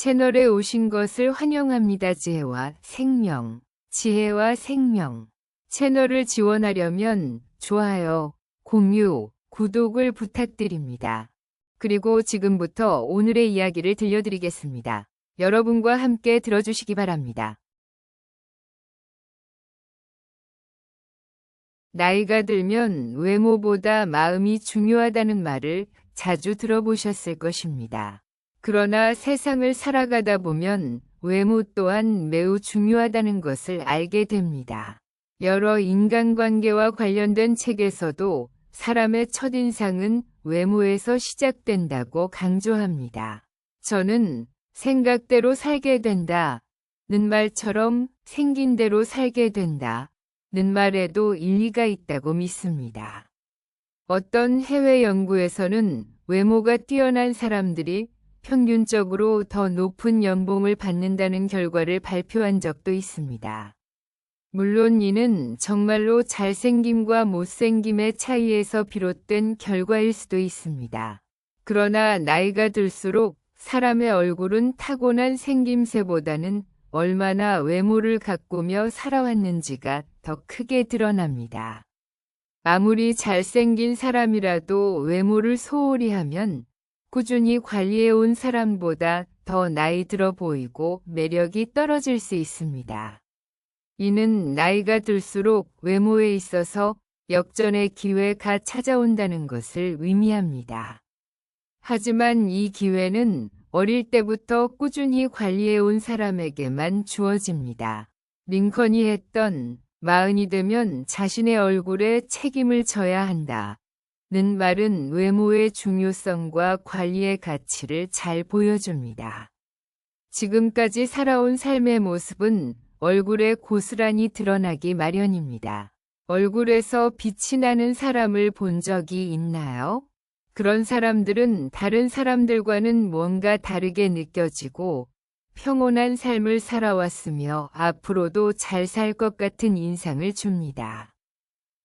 채널에 오신 것을 환영합니다. 지혜와 생명. 채널을 지원하려면 좋아요, 공유, 구독을 부탁드립니다. 그리고 지금부터 오늘의 이야기를 들려드리겠습니다. 여러분과 함께 들어주시기 바랍니다. 나이가 들면 외모보다 마음이 중요하다는 말을 자주 들어보셨을 것입니다. 그러나 세상을 살아가다 보면 외모 또한 매우 중요하다는 것을 알게 됩니다. 여러 인간관계와 관련된 책에서도 사람의 첫인상은 외모에서 시작된다고 강조합니다. 저는 생각대로 살게 된다는 말처럼 생긴 대로 살게 된다는 말에도 일리가 있다고 믿습니다. 어떤 해외 연구에서는 외모가 뛰어난 사람들이 평균적으로 더 높은 연봉을 받는다는 결과를 발표한 적도 있습니다. 물론 이는 정말로 잘생김과 못생김의 차이에서 비롯된 결과일 수도 있습니다. 그러나 나이가 들수록 사람의 얼굴은 타고난 생김새보다는 얼마나 외모를 가꾸며 살아왔는지가 더 크게 드러납니다. 아무리 잘생긴 사람이라도 외모를 소홀히 하면 꾸준히 관리해온 사람보다 더 나이 들어 보이고 매력이 떨어질 수 있습니다. 이는 나이가 들수록 외모에 있어서 역전의 기회가 찾아온다는 것을 의미합니다. 하지만 이 기회는 어릴 때부터 꾸준히 관리해온 사람에게만 주어집니다. 링컨이 했던 마흔이 되면 자신의 얼굴에 책임을 져야 한다는 말은 외모의 중요성과 관리의 가치를 잘 보여줍니다. 지금까지 살아온 삶의 모습은 얼굴에 고스란히 드러나기 마련입니다. 얼굴에서 빛이 나는 사람을 본 적이 있나요? 그런 사람들은 다른 사람들과는 뭔가 다르게 느껴지고 평온한 삶을 살아왔으며 앞으로도 잘 살 것 같은 인상을 줍니다.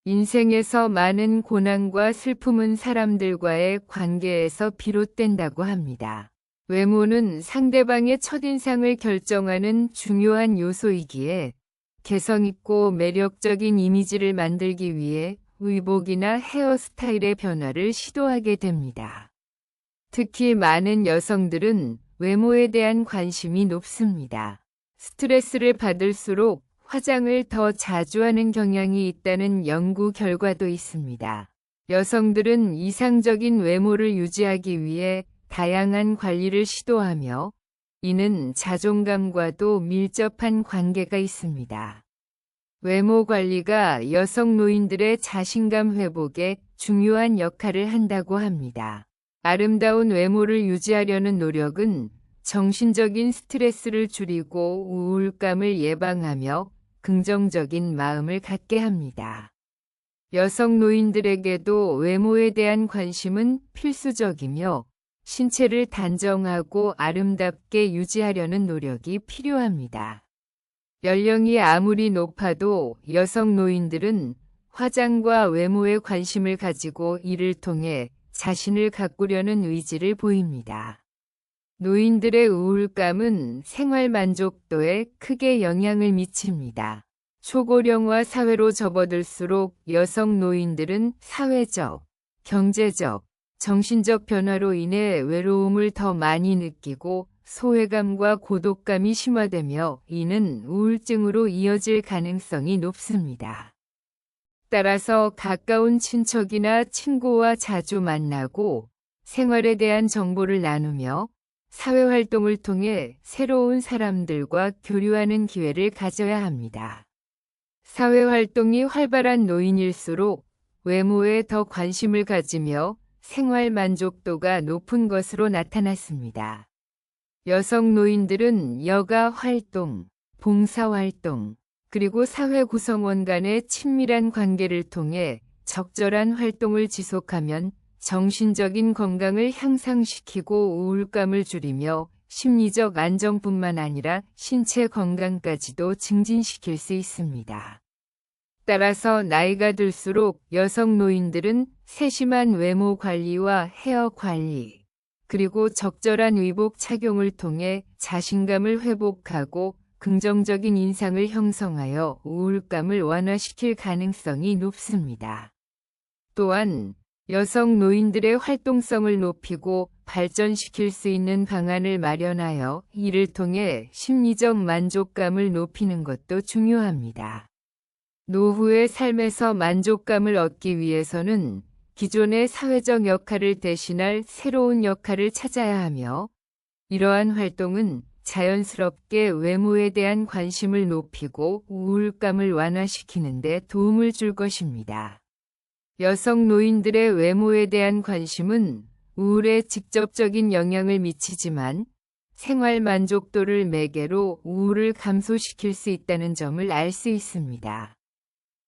인생에서 많은 고난과 슬픔은 사람들과의 관계에서 비롯된다고 합니다. 외모는 상대방의 첫인상을 결정하는 중요한 요소이기에 개성있고 매력적인 이미지를 만들기 위해 의복이나 헤어스타일의 변화를 시도하게 됩니다. 특히 많은 여성들은 외모에 대한 관심이 높습니다. 스트레스를 받을수록 화장을 더 자주 하는 경향이 있다는 연구 결과도 있습니다. 여성들은 이상적인 외모를 유지하기 위해 다양한 관리를 시도하며 이는 자존감과도 밀접한 관계가 있습니다. 외모 관리가 여성 노인들의 자신감 회복에 중요한 역할을 한다고 합니다. 아름다운 외모를 유지하려는 노력은 정신적인 스트레스를 줄이고 우울감을 예방하며 긍정적인 마음을 갖게 합니다. 여성 노인들에게도 외모에 대한 관심은 필수적이며 신체를 단정하고 아름답게 유지하려는 노력이 필요합니다. 연령이 아무리 높아도 여성 노인들은 화장과 외모에 관심을 가지고 이를 통해 자신을 가꾸려는 의지를 보입니다. 노인들의 우울감은 생활 만족도에 크게 영향을 미칩니다. 초고령화 사회로 접어들수록 여성 노인들은 사회적, 경제적, 정신적 변화로 인해 외로움을 더 많이 느끼고 소외감과 고독감이 심화되며 이는 우울증으로 이어질 가능성이 높습니다. 따라서 가까운 친척이나 친구와 자주 만나고 생활에 대한 정보를 나누며 사회활동을 통해 새로운 사람들과 교류하는 기회를 가져야 합니다. 사회활동이 활발한 노인일수록 외모에 더 관심을 가지며 생활 만족도가 높은 것으로 나타났습니다. 여성 노인들은 여가 활동, 봉사활동, 그리고 사회 구성원 간의 친밀한 관계를 통해 적절한 활동을 지속하면 정신적인 건강을 향상시키고 우울감을 줄이며 심리적 안정뿐만 아니라 신체 건강까지도 증진시킬 수 있습니다. 따라서 나이가 들수록 여성 노인들은 세심한 외모 관리와 헤어 관리, 그리고 적절한 의복 착용을 통해 자신감을 회복하고 긍정적인 인상을 형성하여 우울감을 완화시킬 가능성이 높습니다. 또한 여성 노인들의 활동성을 높이고 발전시킬 수 있는 방안을 마련하여 이를 통해 심리적 만족감을 높이는 것도 중요합니다. 노후의 삶에서 만족감을 얻기 위해서는 기존의 사회적 역할을 대신할 새로운 역할을 찾아야 하며, 이러한 활동은 자연스럽게 외모에 대한 관심을 높이고 우울감을 완화시키는 데 도움을 줄 것입니다. 여성 노인들의 외모에 대한 관심은 우울에 직접적인 영향을 미치지만 생활 만족도를 매개로 우울을 감소시킬 수 있다는 점을 알 수 있습니다.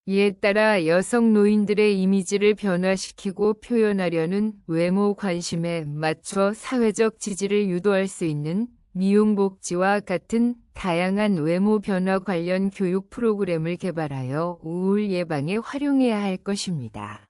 이에 따라 여성 노인들의 이미지를 변화시키고 표현하려는 외모 관심에 맞춰 사회적 지지를 유도할 수 있는 미용복지와 같은 다양한 외모 변화 관련 교육 프로그램을 개발하여 우울 예방에 활용해야 할 것입니다.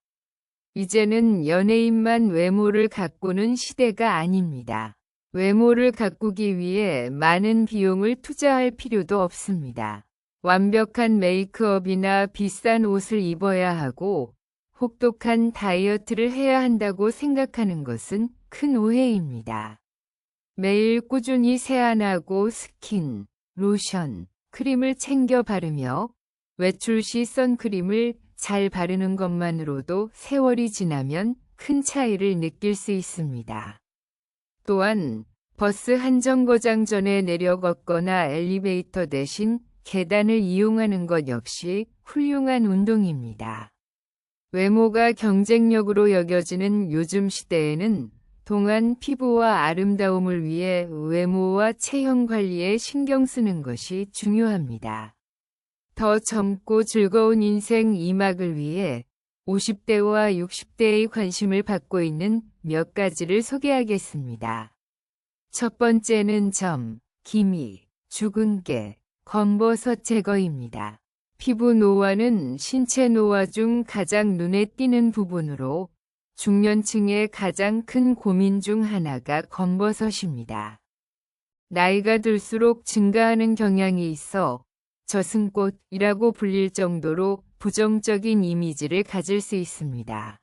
이제는 연예인만 외모를 가꾸는 시대가 아닙니다. 외모를 가꾸기 위해 많은 비용을 투자할 필요도 없습니다. 완벽한 메이크업이나 비싼 옷을 입어야 하고 혹독한 다이어트를 해야 한다고 생각하는 것은 큰 오해입니다. 매일 꾸준히 세안하고 스킨, 로션, 크림을 챙겨 바르며 외출 시 선크림을 잘 바르는 것만으로도 세월이 지나면 큰 차이를 느낄 수 있습니다. 또한 버스 한 정거장 전에 내려 걷거나 엘리베이터 대신 계단을 이용하는 것 역시 훌륭한 운동입니다. 외모가 경쟁력으로 여겨지는 요즘 시대에는 동안 피부와 아름다움을 위해 외모와 체형 관리에 신경 쓰는 것이 중요합니다. 더 젊고 즐거운 인생 2막을 위해 50대와 60대의 관심을 받고 있는 몇 가지를 소개하겠습니다. 첫 번째는 점, 기미, 죽은 깨, 검버섯 제거입니다. 피부 노화는 신체 노화 중 가장 눈에 띄는 부분으로 중년층의 가장 큰 고민 중 하나가 검버섯입니다. 나이가 들수록 증가하는 경향이 있어 저승꽃이라고 불릴 정도로 부정적인 이미지를 가질 수 있습니다.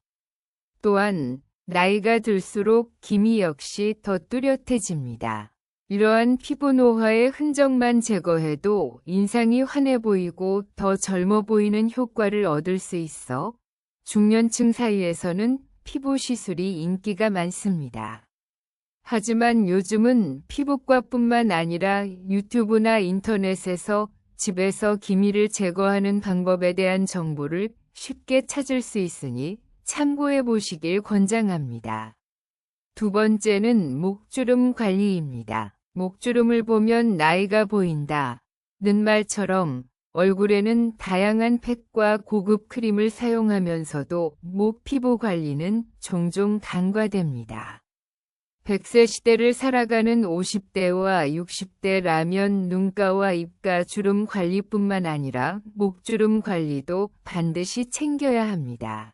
또한 나이가 들수록 기미 역시 더 뚜렷해집니다. 이러한 피부 노화의 흔적만 제거해도 인상이 환해 보이고 더 젊어 보이는 효과를 얻을 수 있어 중년층 사이에서는 피부 시술이 인기가 많습니다. 하지만 요즘은 피부과뿐만 아니라 유튜브나 인터넷에서 집에서 기미를 제거하는 방법에 대한 정보를 쉽게 찾을 수 있으니 참고해 보시길 권장합니다. 두 번째는 목주름 관리입니다. 목주름을 보면 나이가 보인다 는 말처럼 얼굴에는 다양한 팩과 고급 크림을 사용하면서도 목 피부 관리는 종종 간과됩니다. 100세 시대를 살아가는 50대와 60대라면 눈가와 입가 주름 관리뿐만 아니라 목주름 관리도 반드시 챙겨야 합니다.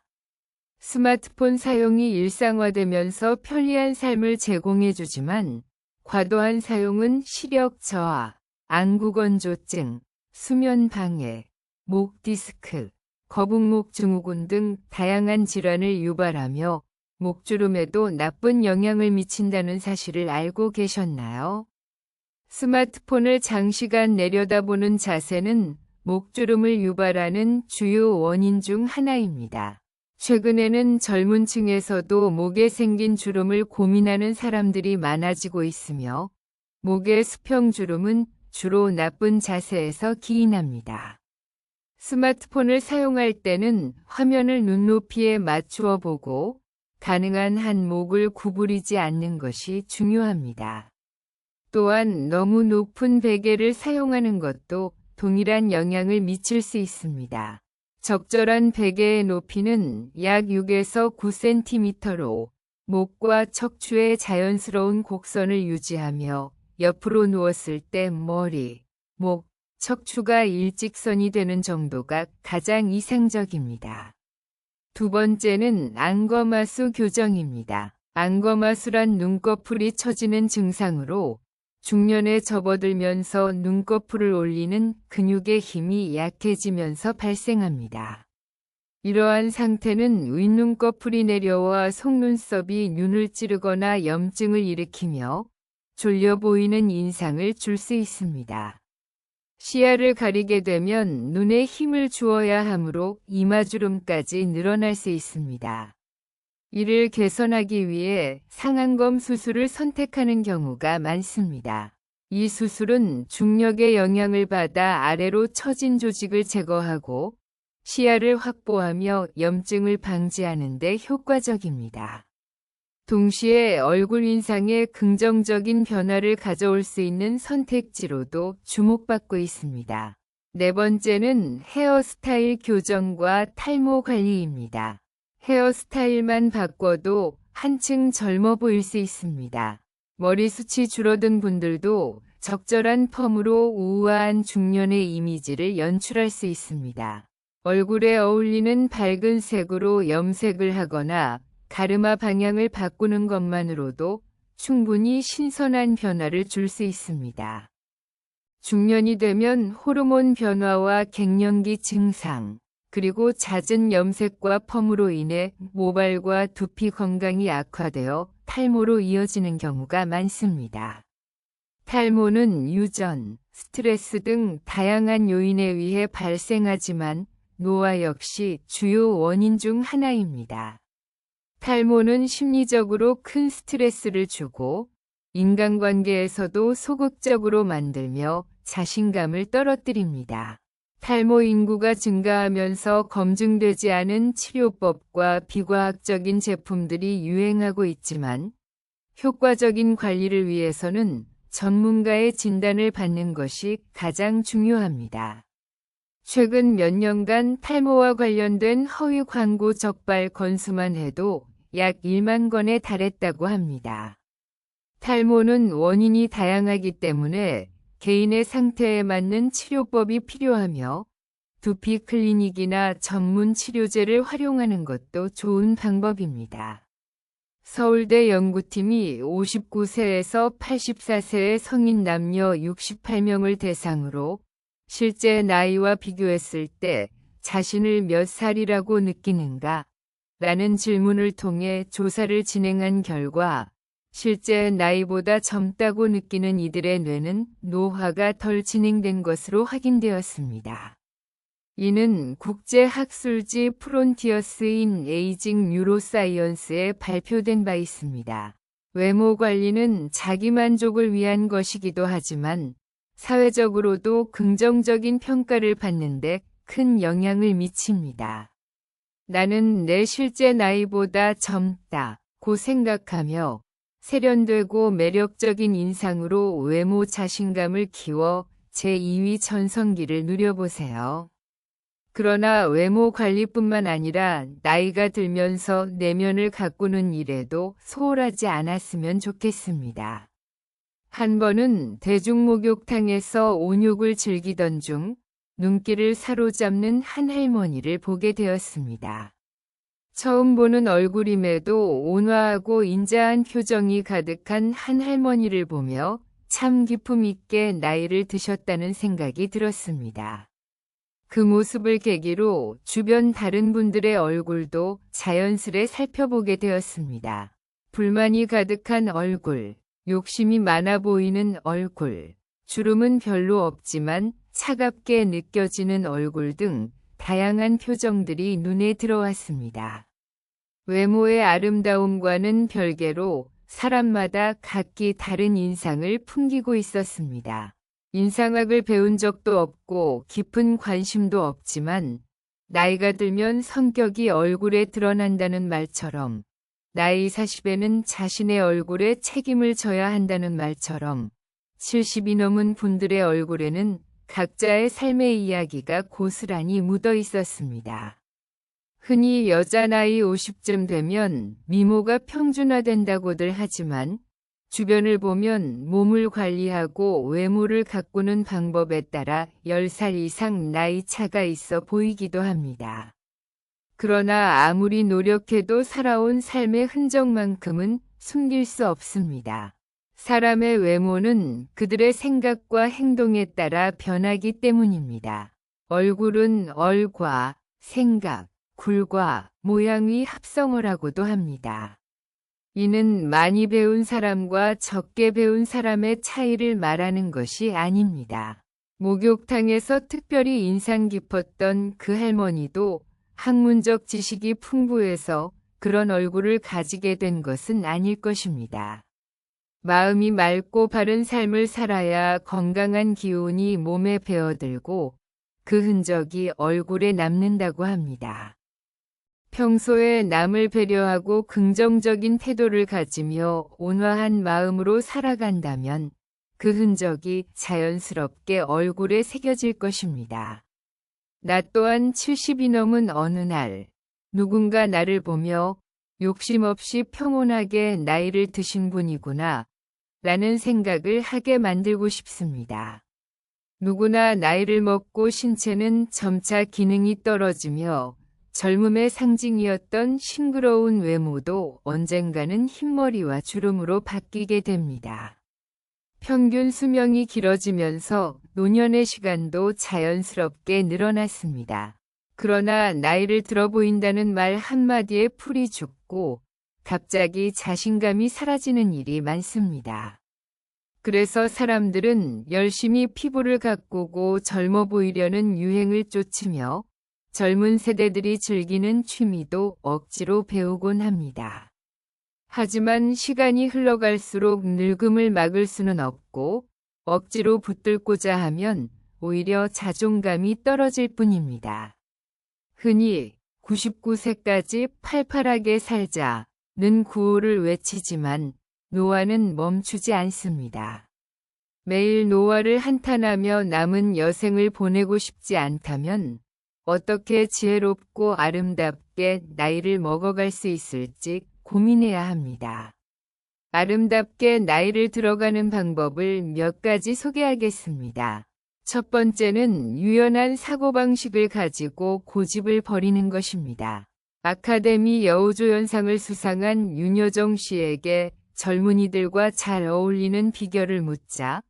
스마트폰 사용이 일상화되면서 편리한 삶을 제공해주지만 과도한 사용은 시력 저하, 안구건조증, 수면 방해, 목 디스크, 거북목 증후군 등 다양한 질환을 유발하며 목주름에도 나쁜 영향을 미친다는 사실을 알고 계셨나요? 스마트폰을 장시간 내려다보는 자세는 목주름을 유발하는 주요 원인 중 하나입니다. 최근에는 젊은 층에서도 목에 생긴 주름을 고민하는 사람들이 많아지고 있으며 목의 수평주름은 주로 나쁜 자세에서 기인합니다. 스마트폰을 사용할 때는 화면을 눈높이에 맞추어 보고 가능한 한 목을 구부리지 않는 것이 중요합니다. 또한 너무 높은 베개를 사용하는 것도 동일한 영향을 미칠 수 있습니다. 적절한 베개의 높이는 약 6에서 9cm로 목과 척추의 자연스러운 곡선을 유지하며 옆으로 누웠을 때 머리, 목, 척추가 일직선이 되는 정도가 가장 이상적입니다. 두 번째는 안검하수 교정입니다. 안검하수란 눈꺼풀이 처지는 증상으로 중년에 접어들면서 눈꺼풀을 올리는 근육의 힘이 약해지면서 발생합니다. 이러한 상태는 윗눈꺼풀이 내려와 속눈썹이 눈을 찌르거나 염증을 일으키며 졸려 보이는 인상을 줄 수 있습니다. 시야를 가리게 되면 눈에 힘을 주어야 하므로 이마주름까지 늘어날 수 있습니다. 이를 개선하기 위해 상안검 수술을 선택하는 경우가 많습니다. 이 수술은 중력의 영향을 받아 아래로 처진 조직을 제거하고 시야를 확보하며 염증을 방지하는 데 효과적입니다. 동시에 얼굴 인상에 긍정적인 변화를 가져올 수 있는 선택지로도 주목받고 있습니다. 네 번째는 헤어스타일 교정과 탈모 관리입니다. 헤어스타일만 바꿔도 한층 젊어 보일 수 있습니다. 머리숱이 줄어든 분들도 적절한 펌으로 우아한 중년의 이미지를 연출할 수 있습니다. 얼굴에 어울리는 밝은 색으로 염색을 하거나 가르마 방향을 바꾸는 것만으로도 충분히 신선한 변화를 줄 수 있습니다. 중년이 되면 호르몬 변화와 갱년기 증상, 그리고 잦은 염색과 펌으로 인해 모발과 두피 건강이 악화되어 탈모로 이어지는 경우가 많습니다. 탈모는 유전, 스트레스 등 다양한 요인에 의해 발생하지만 노화 역시 주요 원인 중 하나입니다. 탈모는 심리적으로 큰 스트레스를 주고 인간관계에서도 소극적으로 만들며 자신감을 떨어뜨립니다. 탈모 인구가 증가하면서 검증되지 않은 치료법과 비과학적인 제품들이 유행하고 있지만 효과적인 관리를 위해서는 전문가의 진단을 받는 것이 가장 중요합니다. 최근 몇 년간 탈모와 관련된 허위 광고 적발 건수만 해도 약 1만 건에 달했다고 합니다. 탈모는 원인이 다양하기 때문에 개인의 상태에 맞는 치료법이 필요하며 두피 클리닉이나 전문 치료제를 활용하는 것도 좋은 방법입니다. 서울대 연구팀이 59세에서 84세의 성인 남녀 68명을 대상으로 실제 나이와 비교했을 때 자신을 몇 살이라고 느끼는가? 라는 질문을 통해 조사를 진행한 결과 실제 나이보다 젊다고 느끼는 이들의 뇌는 노화가 덜 진행된 것으로 확인되었습니다. 이는 국제학술지 프론티어스 인 에이징 뉴로사이언스에 발표된 바 있습니다. 외모 관리는 자기만족을 위한 것이기도 하지만 사회적으로도 긍정적인 평가를 받는데 큰 영향을 미칩니다. 나는 내 실제 나이보다 젊다고 생각하며 세련되고 매력적인 인상으로 외모 자신감을 키워 제2위 전성기를 누려보세요. 그러나 외모 관리뿐만 아니라 나이가 들면서 내면을 가꾸는 일에도 소홀하지 않았으면 좋겠습니다. 한 번은 대중목욕탕에서 온욕을 즐기던 중 눈길을 사로잡는 한 할머니를 보게 되었습니다. 처음 보는 얼굴임에도 온화하고 인자한 표정이 가득한 한 할머니를 보며 참 기품 있게 나이를 드셨다는 생각이 들었습니다. 그 모습을 계기로 주변 다른 분들의 얼굴도 자연스레 살펴보게 되었습니다. 불만이 가득한 얼굴, 욕심이 많아 보이는 얼굴, 주름은 별로 없지만 차갑게 느껴지는 얼굴 등 다양한 표정들이 눈에 들어왔습니다. 외모의 아름다움과는 별개로 사람마다 각기 다른 인상을 풍기고 있었습니다. 인상학을 배운 적도 없고 깊은 관심도 없지만 나이가 들면 성격이 얼굴에 드러난다는 말처럼 나이 40에는 자신의 얼굴에 책임을 져야 한다는 말처럼 70이 넘은 분들의 얼굴에는 각자의 삶의 이야기가 고스란히 묻어 있었습니다. 흔히 여자 나이 50쯤 되면 미모가 평준화된다고들 하지만 주변을 보면 몸을 관리하고 외모를 가꾸는 방법에 따라 10살 이상 나이 차가 있어 보이기도 합니다. 그러나 아무리 노력해도 살아온 삶의 흔적만큼은 숨길 수 없습니다. 사람의 외모는 그들의 생각과 행동에 따라 변하기 때문입니다. 얼굴은 얼과 생각, 굴과 모양의 합성어라고도 합니다. 이는 많이 배운 사람과 적게 배운 사람의 차이를 말하는 것이 아닙니다. 목욕탕에서 특별히 인상 깊었던 그 할머니도 학문적 지식이 풍부해서 그런 얼굴을 가지게 된 것은 아닐 것입니다. 마음이 맑고 바른 삶을 살아야 건강한 기운이 몸에 배어들고 그 흔적이 얼굴에 남는다고 합니다. 평소에 남을 배려하고 긍정적인 태도를 가지며 온화한 마음으로 살아간다면 그 흔적이 자연스럽게 얼굴에 새겨질 것입니다. 나 또한 70이 넘은 어느 날 누군가 나를 보며 욕심 없이 평온하게 나이를 드신 분이구나 라는 생각을 하게 만들고 싶습니다. 누구나 나이를 먹고 신체는 점차 기능이 떨어지며 젊음의 상징이었던 싱그러운 외모도 언젠가는 흰머리와 주름으로 바뀌게 됩니다. 평균 수명이 길어지면서 노년의 시간도 자연스럽게 늘어났습니다. 그러나 나이를 들어 보인다는 말 한마디에 풀이 죽고 갑자기 자신감이 사라지는 일이 많습니다. 그래서 사람들은 열심히 피부를 가꾸고 젊어 보이려는 유행을 쫓으며 젊은 세대들이 즐기는 취미도 억지로 배우곤 합니다. 하지만 시간이 흘러갈수록 늙음을 막을 수는 없고 억지로 붙들고자 하면 오히려 자존감이 떨어질 뿐입니다. 흔히 99세까지 팔팔하게 살자는 구호를 외치지만 노화는 멈추지 않습니다. 매일 노화를 한탄하며 남은 여생을 보내고 싶지 않다면 어떻게 지혜롭고 아름답게 나이를 먹어갈 수 있을지 고민해야 합니다. 아름답게 나이를 들어가는 방법을 몇 가지 소개하겠습니다. 첫 번째는 유연한 사고방식을 가지고 고집을 버리는 것입니다. 아카데미 여우조연상을 수상한 윤여정 씨에게 젊은이들과 잘 어울리는 비결을 묻자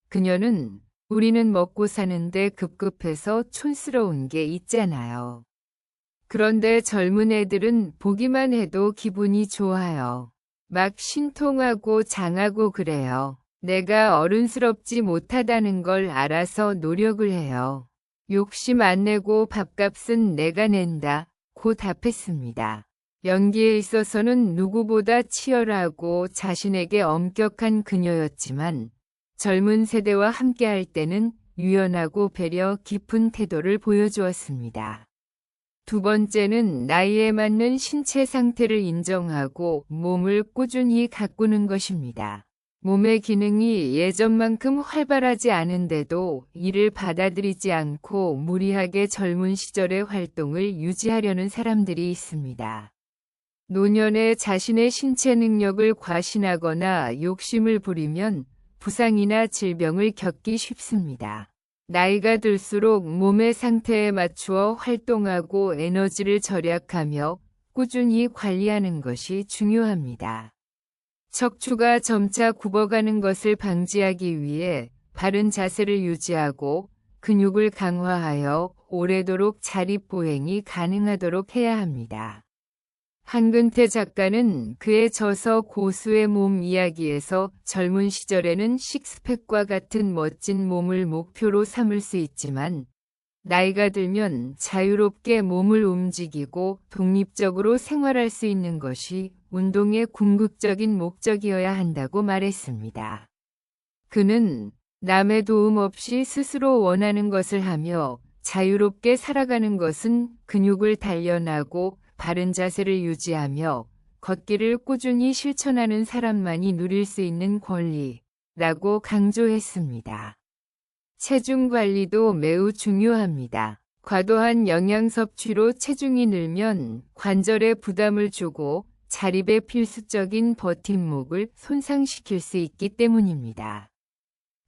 그녀는 우리는 먹고 사는데 급급해서 촌스러운 게 있잖아요. 그런데 젊은 애들은 보기만 해도 기분이 좋아요. 막 신통하고 장하고 그래요. 내가 어른스럽지 못하다는 걸 알아서 노력을 해요. 욕심 안 내고 밥값은 내가 낸다. 고 답했습니다. 연기에 있어서는 누구보다 치열하고 자신에게 엄격한 그녀였지만 젊은 세대와 함께할 때는 유연하고 배려 깊은 태도를 보여주었습니다. 두 번째는 나이에 맞는 신체 상태를 인정하고 몸을 꾸준히 가꾸는 것입니다. 몸의 기능이 예전만큼 활발하지 않은데도 이를 받아들이지 않고 무리하게 젊은 시절의 활동을 유지하려는 사람들이 있습니다. 노년에 자신의 신체 능력을 과신하거나 욕심을 부리면 부상이나 질병을 겪기 쉽습니다. 나이가 들수록 몸의 상태에 맞추어 활동하고 에너지를 절약하며 꾸준히 관리하는 것이 중요합니다. 척추가 점차 굽어가는 것을 방지하기 위해 바른 자세를 유지하고 근육을 강화하여 오래도록 자립보행이 가능하도록 해야 합니다. 한근태 작가는 그의 저서 고수의 몸 이야기에서 젊은 시절에는 식스팩과 같은 멋진 몸을 목표로 삼을 수 있지만 나이가 들면 자유롭게 몸을 움직이고 독립적으로 생활할 수 있는 것이 운동의 궁극적인 목적이어야 한다고 말했습니다. 그는 남의 도움 없이 스스로 원하는 것을 하며 자유롭게 살아가는 것은 근육을 단련하고 바른 자세를 유지하며 걷기를 꾸준히 실천하는 사람만이 누릴 수 있는 권리라고 강조했습니다. 체중 관리도 매우 중요합니다. 과도한 영양 섭취로 체중이 늘면 관절에 부담을 주고 자립의 필수적인 버팀목을 손상시킬 수 있기 때문입니다.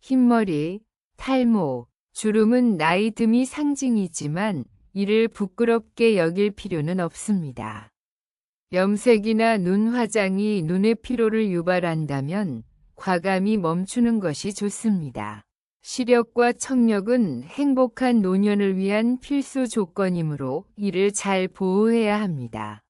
흰머리, 탈모, 주름은 나이 듦이 상징이지만 이를 부끄럽게 여길 필요는 없습니다. 염색이나 눈 화장이 눈의 피로를 유발한다면 과감히 멈추는 것이 좋습니다. 시력과 청력은 행복한 노년을 위한 필수 조건이므로 이를 잘 보호해야 합니다.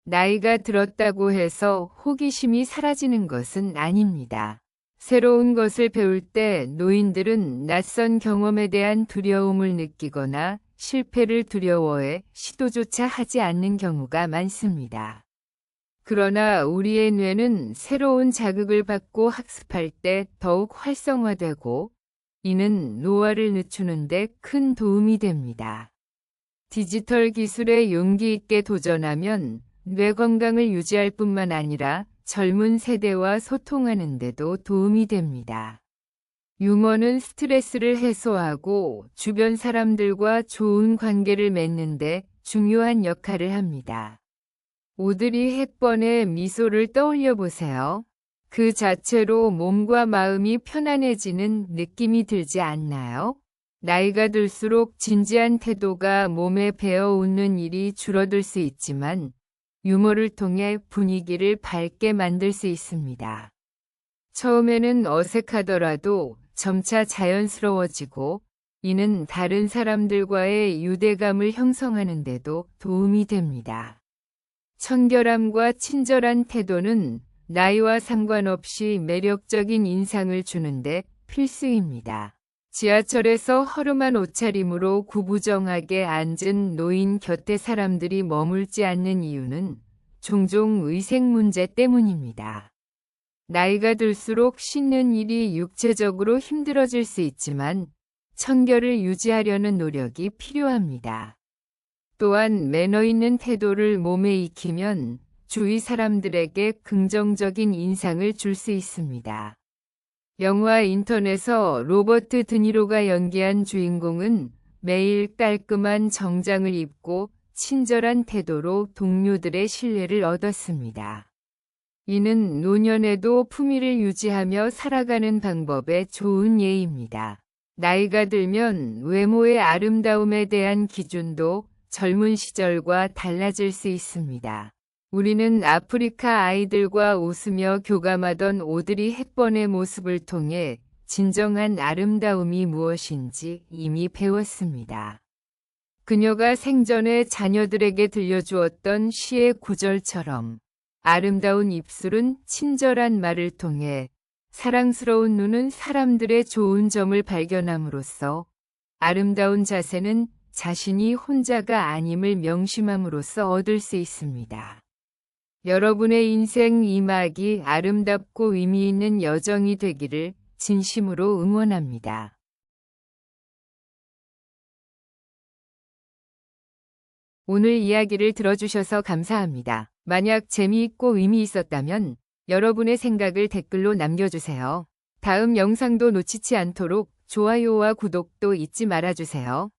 나이가 들었다고 해서 호기심이 사라지는 것은 아닙니다. 새로운 것을 배울 때 노인들은 낯선 경험에 대한 두려움을 느끼거나 실패를 두려워해 시도조차 하지 않는 경우가 많습니다. 그러나 우리의 뇌는 새로운 자극을 받고 학습할 때 더욱 활성화되고 이는 노화를 늦추는 데 큰 도움이 됩니다. 디지털 기술에 용기 있게 도전하면 뇌 건강을 유지할 뿐만 아니라 젊은 세대와 소통하는 데도 도움이 됩니다. 유머는 스트레스를 해소하고 주변 사람들과 좋은 관계를 맺는 데 중요한 역할을 합니다. 오드리 헵번의 미소를 떠올려 보세요. 그 자체로 몸과 마음이 편안해지는 느낌이 들지 않나요? 나이가 들수록 진지한 태도가 몸에 배어 웃는 일이 줄어들 수 있지만 유머를 통해 분위기를 밝게 만들 수 있습니다. 처음에는 어색하더라도 점차 자연스러워지고 이는 다른 사람들과의 유대감을 형성하는 데도 도움이 됩니다. 청결함과 친절한 태도는 나이와 상관없이 매력적인 인상을 주는데 필수입니다. 지하철에서 허름한 옷차림으로 구부정하게 앉은 노인 곁에 사람들이 머물지 않는 이유는 종종 위생 문제 때문입니다. 나이가 들수록 씻는 일이 육체적으로 힘들어질 수 있지만 청결을 유지하려는 노력이 필요합니다. 또한 매너 있는 태도를 몸에 익히면 주위 사람들에게 긍정적인 인상을 줄 수 있습니다. 영화 인턴에서 로버트 드니로가 연기한 주인공은 매일 깔끔한 정장을 입고 친절한 태도로 동료들의 신뢰를 얻었습니다. 이는 노년에도 품위를 유지하며 살아가는 방법에 좋은 예입니다. 나이가 들면 외모의 아름다움에 대한 기준도 젊은 시절과 달라질 수 있습니다. 우리는 아프리카 아이들과 웃으며 교감하던 오드리 헵번의 모습을 통해 진정한 아름다움이 무엇인지 이미 배웠습니다. 그녀가 생전에 자녀들에게 들려주었던 시의 구절처럼 아름다운 입술은 친절한 말을 통해 사랑스러운 눈은 사람들의 좋은 점을 발견함으로써 아름다운 자세는 자신이 혼자가 아님을 명심함으로써 얻을 수 있습니다. 여러분의 인생 2막이 아름답고 의미 있는 여정이 되기를 진심으로 응원합니다. 오늘 이야기를 들어주셔서 감사합니다. 만약 재미있고 의미 있었다면 여러분의 생각을 댓글로 남겨주세요. 다음 영상도 놓치지 않도록 좋아요와 구독도 잊지 말아주세요.